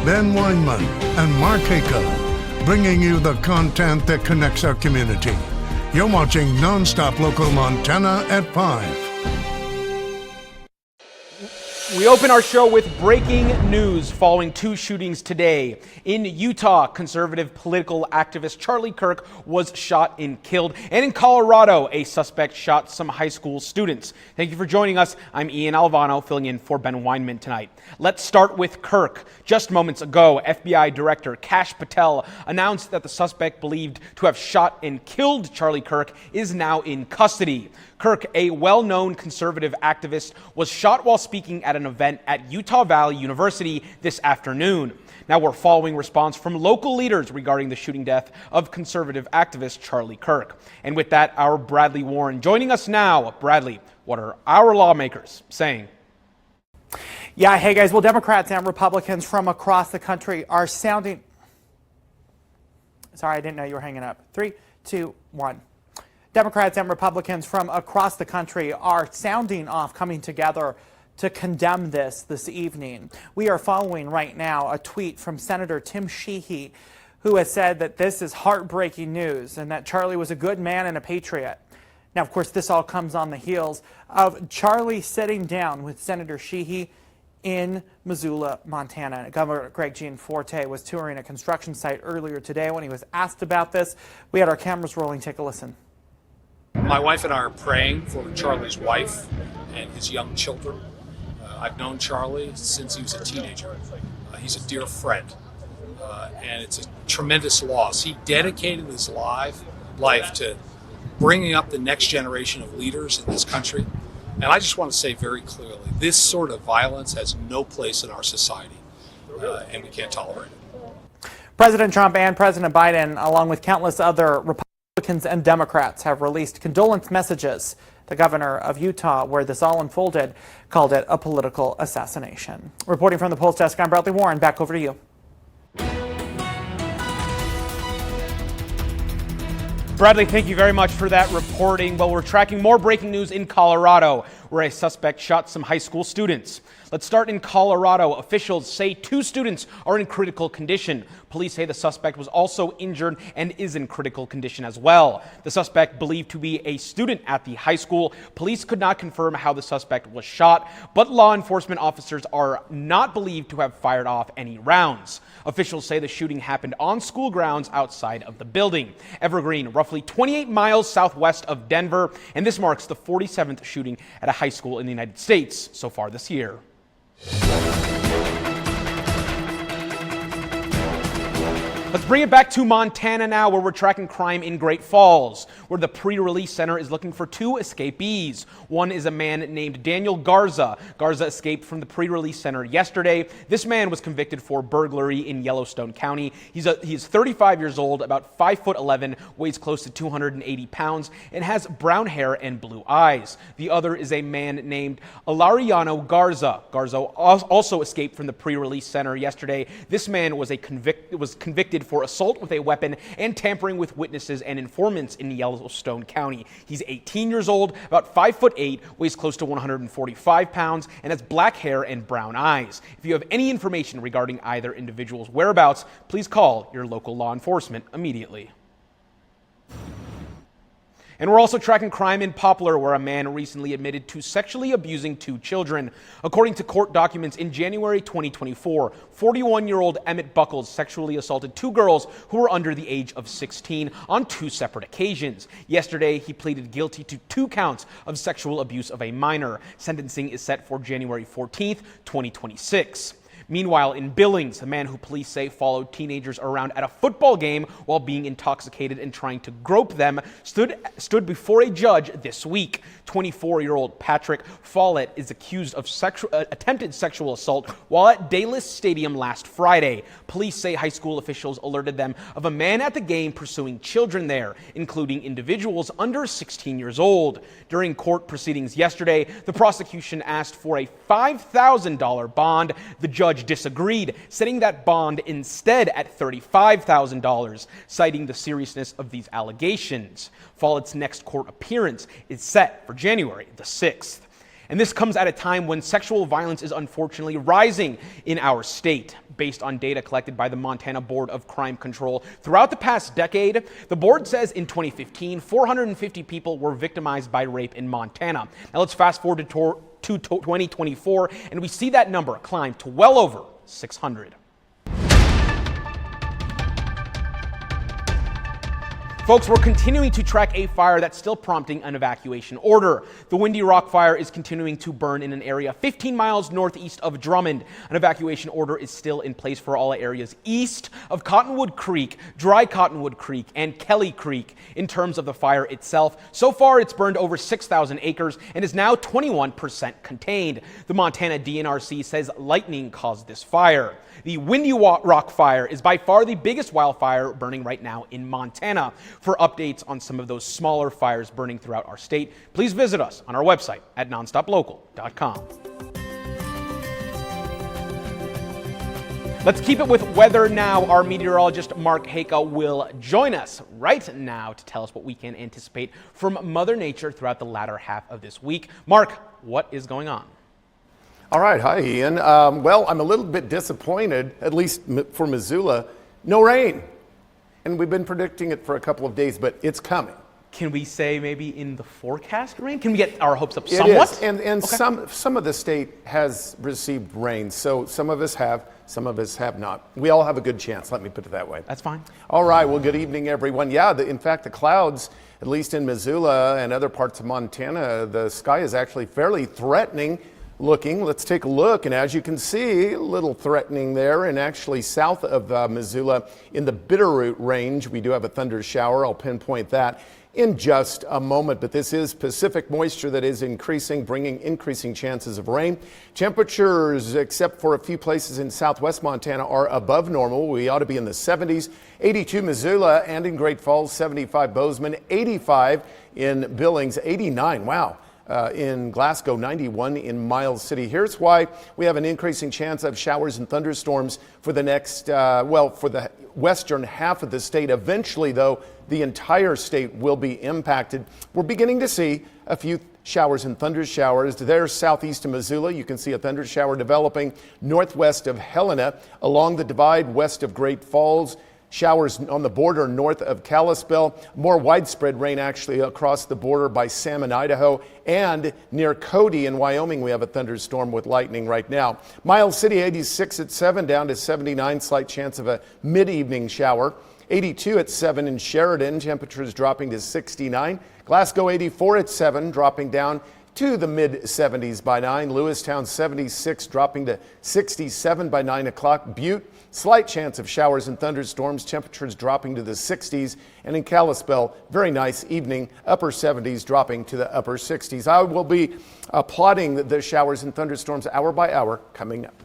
Ben Weinman, and Mark Hako, bringing you the content that connects our community. You're watching NonStop Local Montana at 5. We open our show with breaking news following two shootings today. In Utah, conservative political activist Charlie Kirk was shot and killed. And in Colorado, a suspect shot some high school students. Thank you for joining us. I'm Ian Alvano, filling in for Ben Weinman tonight. Let's start with Kirk. Just moments ago, FBI Director Kash Patel announced that the suspect believed to have shot and killed Charlie Kirk is now in custody. Kirk, a well-known conservative activist, was shot while speaking at an event at Utah Valley University this afternoon. Now we're following response from local leaders regarding the shooting death of conservative activist Charlie Kirk. And with that, our Bradley Warren joining us now. Bradley, what are our lawmakers saying? Yeah, hey guys, well, Democrats and Republicans from across the country are sounding... Sorry, I didn't know you were hanging up. 3, 2, 1. Democrats and Republicans from across the country are sounding off, coming together to condemn this evening. We are following right now a tweet from Senator Tim Sheehy, who has said that this is heartbreaking news and that Charlie was a good man and a patriot. Now, of course, this all comes on the heels of Charlie sitting down with Senator Sheehy in Missoula, Montana. Governor Greg Gianforte was touring a construction site earlier today. When he was asked about this, we had our cameras rolling. Take a listen. My wife and I are praying for Charlie's wife and his young children. I've known Charlie since he was a teenager. He's a dear friend, and it's a tremendous loss. He dedicated his life to bringing up the next generation of leaders in this country. And I just want to say very clearly, this sort of violence has no place in our society, and we can't tolerate it. President Trump and President Biden, along with countless other Republicans and Democrats, have released condolence messages. The governor of Utah, where this all unfolded, called it a political assassination. Reporting from the Post Desk, I'm Bradley Warren. Back over to you. Bradley, thank you very much for that reporting. Well, we're tracking more breaking news in Colorado, where a suspect shot some high school students. Let's start in Colorado. Officials say 2 students are in critical condition. Police say the suspect was also injured and is in critical condition as well. The suspect, believed to be a student at the high school. Police could not confirm how the suspect was shot, but law enforcement officers are not believed to have fired off any rounds. Officials say the shooting happened on school grounds outside of the building. Evergreen, roughly 28 miles southwest of Denver, and this marks the 47th shooting at a high school in the United States so far this year. Let's bring it back to Montana now, where we're tracking crime in Great Falls, where the pre-release center is looking for 2 escapees. One is a man named Daniel Garza. Garza escaped from the pre-release center yesterday. This man was convicted for burglary in Yellowstone County. He's 35 years old, about 5'11", weighs close to 280 pounds, and has brown hair and blue eyes. The other is a man named Ilariano Garza. Garza also escaped from the pre-release center yesterday. This man was convicted for assault with a weapon and tampering with witnesses and informants in Yellowstone County. He's 18 years old, about 5'8", weighs close to 145 pounds, and has black hair and brown eyes. If you have any information regarding either individual's whereabouts, please call your local law enforcement immediately. And we're also tracking crime in Poplar, where a man recently admitted to sexually abusing 2 children. According to court documents, in January 2024, 41-year-old Emmett Buckles sexually assaulted 2 girls who were under the age of 16 on 2 separate occasions. Yesterday, he pleaded guilty to 2 counts of sexual abuse of a minor. Sentencing is set for January 14th, 2026. Meanwhile, in Billings, the man who police say followed teenagers around at a football game while being intoxicated and trying to grope them stood before a judge this week. 24-year-old Patrick Follett is accused of attempted sexual assault while at Dallas Stadium last Friday. Police say high school officials alerted them of a man at the game pursuing children there, including individuals under 16 years old. During court proceedings yesterday, the prosecution asked for a $5,000 bond. The judge disagreed, setting that bond instead at $35,000, citing the seriousness of these allegations. Follett's next court appearance is set for January the 6th. And this comes at a time when sexual violence is unfortunately rising in our state. based on data collected by the Montana Board of Crime Control. Throughout the past decade, the board says in 2015, 450 people were victimized by rape in Montana. Now let's fast forward to 2024, and we see that number climb to well over 600. Folks, we're continuing to track a fire that's still prompting an evacuation order. The Windy Rock fire is continuing to burn in an area 15 miles northeast of Drummond. An evacuation order is still in place for all areas east of Cottonwood Creek, Dry Cottonwood Creek, and Kelly Creek. In terms of the fire itself, so far it's burned over 6,000 acres and is now 21% contained. The Montana DNRC says lightning caused this fire. The Windy Rock fire is by far the biggest wildfire burning right now in Montana. For updates on some of those smaller fires burning throughout our state, please visit us on our website at nonstoplocal.com. Let's keep it with weather now. Our meteorologist Mark Haka will join us right now to tell us what we can anticipate from Mother Nature throughout the latter half of this week. Mark, what is going on? All right. Hi, Ian. Well, I'm a little bit disappointed, at least for Missoula. No rain. And we've been predicting it for a couple of days, but it's coming. Can we say maybe in the forecast rain? Can we get our hopes up somewhat? It is. And okay. some of the state has received rain, so some of us have, some of us have not. We all have a good chance, let me put it that way. That's fine. All right. Well, good evening, everyone. Yeah, in fact, the clouds, at least in Missoula and other parts of Montana, the sky is actually fairly threatening looking. Let's take a look, and as you can see, a little threatening there, and actually south of Missoula in the Bitterroot range, we do have a thunder shower. I'll pinpoint that in just a moment, but this is Pacific moisture that is increasing, bringing increasing chances of rain. Temperatures, except for a few places in southwest Montana, are above normal. We ought to be in the 70s, 82 Missoula and in Great Falls, 75 Bozeman, 85 in Billings, 89, wow. In Glasgow, 91 in Miles City. Here's why we have an increasing chance of showers and thunderstorms for the next, for the western half of the state. Eventually, though, the entire state will be impacted. We're beginning to see a few showers and thunder showers. There, southeast of Missoula, you can see a thunder shower developing northwest of Helena, along the divide west of Great Falls. Showers on the border north of Kalispell. More widespread rain actually across the border by Salmon, Idaho, and near Cody in Wyoming. We have a thunderstorm with lightning right now. Miles City 86 at 7, down to 79, slight chance of a mid-evening shower. 82 at 7 in Sheridan, temperatures dropping to 69. Glasgow 84 at 7, dropping down to the mid-70s by 9. Lewistown 76, dropping to 67 by 9 o'clock. Butte, slight chance of showers and thunderstorms, temperatures dropping to the 60s. And in Kalispell, very nice evening, upper 70s dropping to the upper 60s. I will be plotting the showers and thunderstorms hour by hour coming up.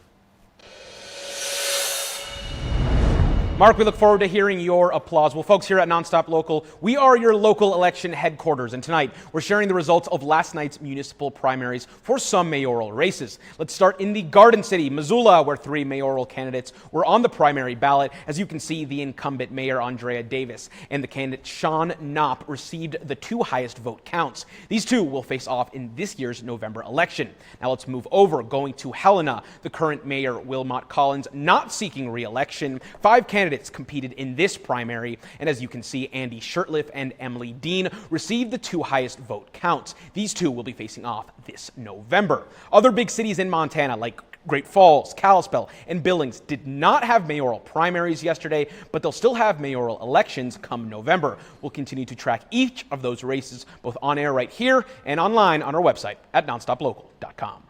Mark, we look forward to hearing your applause. Well, folks, here at NonStop Local, we are your local election headquarters, and tonight we're sharing the results of last night's municipal primaries for some mayoral races. Let's start in the Garden City, Missoula, where 3 mayoral candidates were on the primary ballot. As you can see, the incumbent Mayor Andrea Davis and the candidate Sean Knopp received the 2 highest vote counts. These 2 will face off in this year's November election. Now let's move over, going to Helena. The current mayor, Wilmot Collins, not seeking re-election. 5 candidates competed in this primary, and as you can see, Andy Shurtleff and Emily Dean received the 2 highest vote counts. These 2 will be facing off this November. Other big cities in Montana, like Great Falls, Kalispell, and Billings, did not have mayoral primaries yesterday, but they'll still have mayoral elections come November. We'll continue to track each of those races, both on air right here and online on our website at nonstoplocal.com.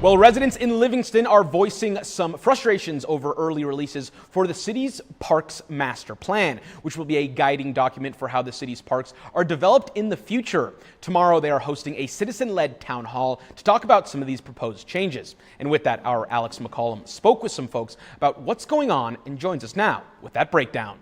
Well, residents in Livingston are voicing some frustrations over early releases for the city's Parks Master Plan, which will be a guiding document for how the city's parks are developed in the future. Tomorrow, they are hosting a citizen-led town hall to talk about some of these proposed changes. And with that, our Alex McCollum spoke with some folks about what's going on and joins us now with that breakdown.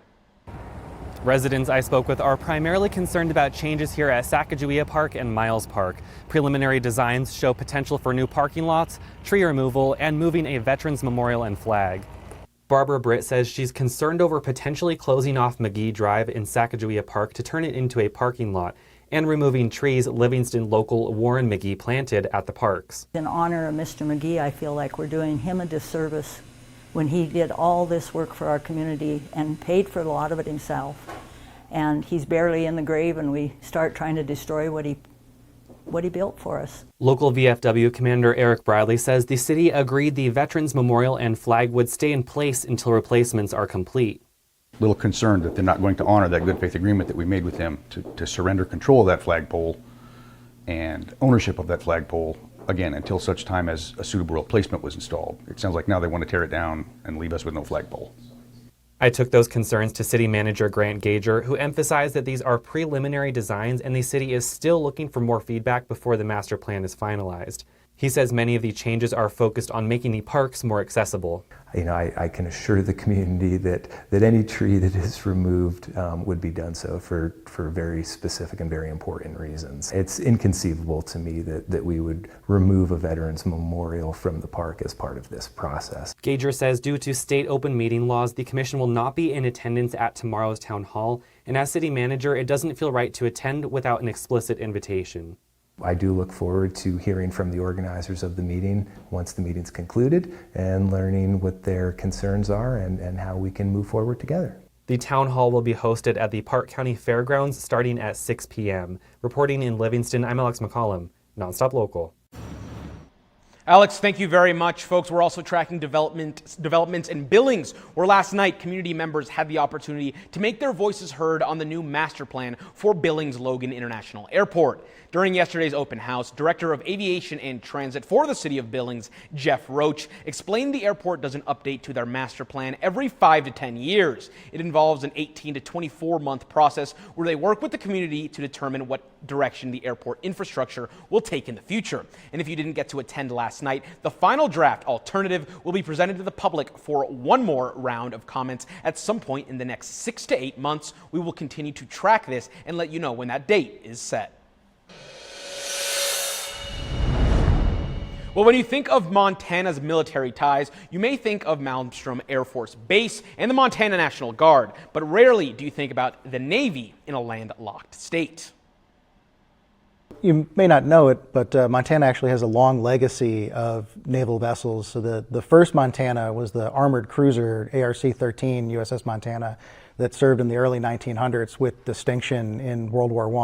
Residents I spoke with are primarily concerned about changes here at Sacagawea Park and Miles Park. Preliminary designs show potential for new parking lots, tree removal, and moving a veterans memorial and flag. Barbara Britt says she's concerned over potentially closing off McGee Drive in Sacagawea Park to turn it into a parking lot, and removing trees Livingston local Warren McGee planted at the parks. In honor of Mr. McGee, I feel like we're doing him a disservice when he did all this work for our community and paid for a lot of it himself. And he's barely in the grave, and we start trying to destroy what he built for us. Local VFW Commander Eric Bradley says the city agreed the Veterans Memorial and flag would stay in place until replacements are complete. Little concerned that they're not going to honor that good faith agreement that we made with them to surrender control of that flagpole and ownership of that flagpole, again, until such time as a suitable replacement was installed. It sounds like now they want to tear it down and leave us with no flagpole. I took those concerns to City Manager Grant Gager, who emphasized that these are preliminary designs and the city is still looking for more feedback before the master plan is finalized. He says many of the changes are focused on making the parks more accessible. I can assure the community that any tree that is removed would be done so for very specific and very important reasons. It's inconceivable to me that we would remove a veterans memorial from the park as part of this process. Gager says due to state open meeting laws, the commission will not be in attendance at tomorrow's town hall, and as city manager, it doesn't feel right to attend without an explicit invitation. I do look forward to hearing from the organizers of the meeting once the meeting's concluded and learning what their concerns are and how we can move forward together. The town hall will be hosted at the Park County Fairgrounds starting at 6 p.m. Reporting in Livingston, I'm Alex McCollum, NonStop Local. Alex, thank you very much. Folks, we're also tracking developments in Billings, where last night community members had the opportunity to make their voices heard on the new master plan for Billings Logan International Airport. During yesterday's open house, Director of Aviation and Transit for the City of Billings, Jeff Roach, explained the airport does an update to their master plan every 5 to 10 years. It involves an 18 to 24-month process where they work with the community to determine what direction the airport infrastructure will take in the future. And if you didn't get to attend last night, the final draft alternative will be presented to the public for one more round of comments at some point in the next 6 to 8 months. We will continue to track this and let you know when that date is set. Well, when you think of Montana's military ties, you may think of Malmstrom Air Force Base and the Montana National Guard, but rarely do you think about the Navy in a landlocked state. You may not know it, but Montana actually has a long legacy of naval vessels. So the first Montana was the armored cruiser ARC-13 USS Montana that served in the early 1900s with distinction in World War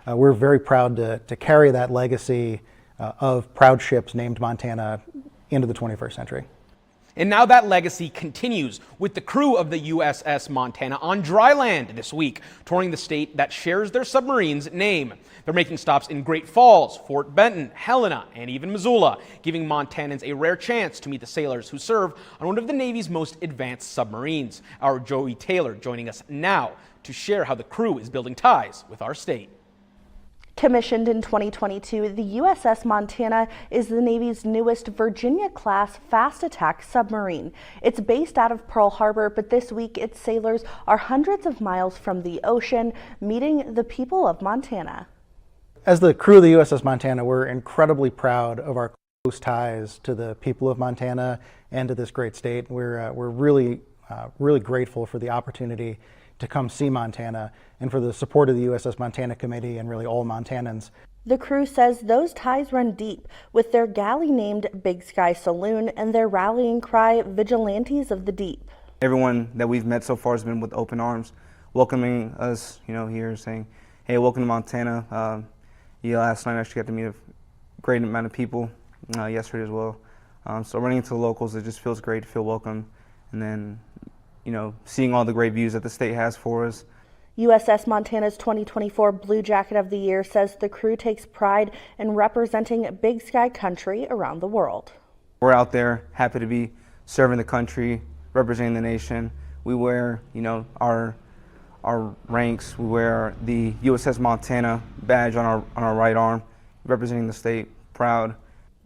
I. We're very proud to carry that legacy of proud ships named Montana into the 21st century. And now that legacy continues with the crew of the USS Montana on dry land this week, touring the state that shares their submarine's name. They're making stops in Great Falls, Fort Benton, Helena, and even Missoula, giving Montanans a rare chance to meet the sailors who serve on one of the Navy's most advanced submarines. Our Joey Taylor joining us now to share how the crew is building ties with our state. Commissioned in 2022, the USS Montana is the Navy's newest Virginia-class fast attack submarine. It's based out of Pearl Harbor, but this week its sailors are hundreds of miles from the ocean, meeting the people of Montana. As the crew of the USS Montana, we're incredibly proud of our close ties to the people of Montana and to this great state. We're really grateful for the opportunity to come see Montana and for the support of the USS Montana Committee and really all Montanans. The crew says those ties run deep, with their galley named Big Sky Saloon and their rallying cry, Vigilantes of the Deep. Everyone that we've met so far has been with open arms, welcoming us, here, saying, hey, welcome to Montana. Last night I actually got to meet a great amount of people, yesterday as well. So running into the locals, it just feels great to feel welcome. And then, seeing all the great views that the state has for us. USS Montana's 2024 Blue Jacket of the Year says the crew takes pride in representing Big Sky country around the world. We're out there happy to be serving the country, representing the nation. We wear, our ranks. We wear the USS Montana badge on our right arm, representing the state, proud.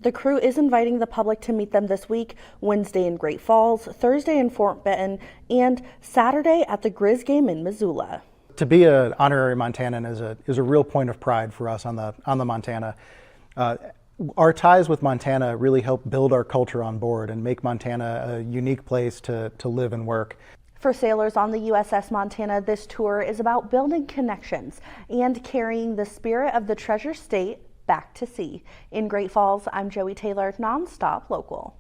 The crew is inviting the public to meet them this week, Wednesday in Great Falls, Thursday in Fort Benton, and Saturday at the Grizz game in Missoula. To be an honorary Montanan is a real point of pride for us on the Montana. Our ties with Montana really help build our culture on board and make Montana a unique place to live and work. For sailors on the USS Montana, this tour is about building connections and carrying the spirit of the Treasure State back to sea. In Great Falls, I'm Joey Taylor, NonStop Local.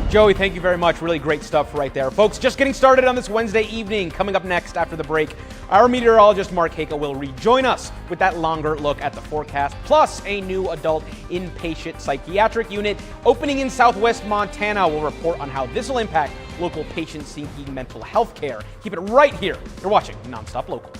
Joey, thank you very much. Really great stuff right there. Folks, just getting started on this Wednesday evening. Coming up next after the break, our meteorologist Mark Haka will rejoin us with that longer look at the forecast, plus a new adult inpatient psychiatric unit opening in southwest Montana. We'll report on how this will impact local patients seeking mental health care. Keep it right here. You're watching NonStop Local.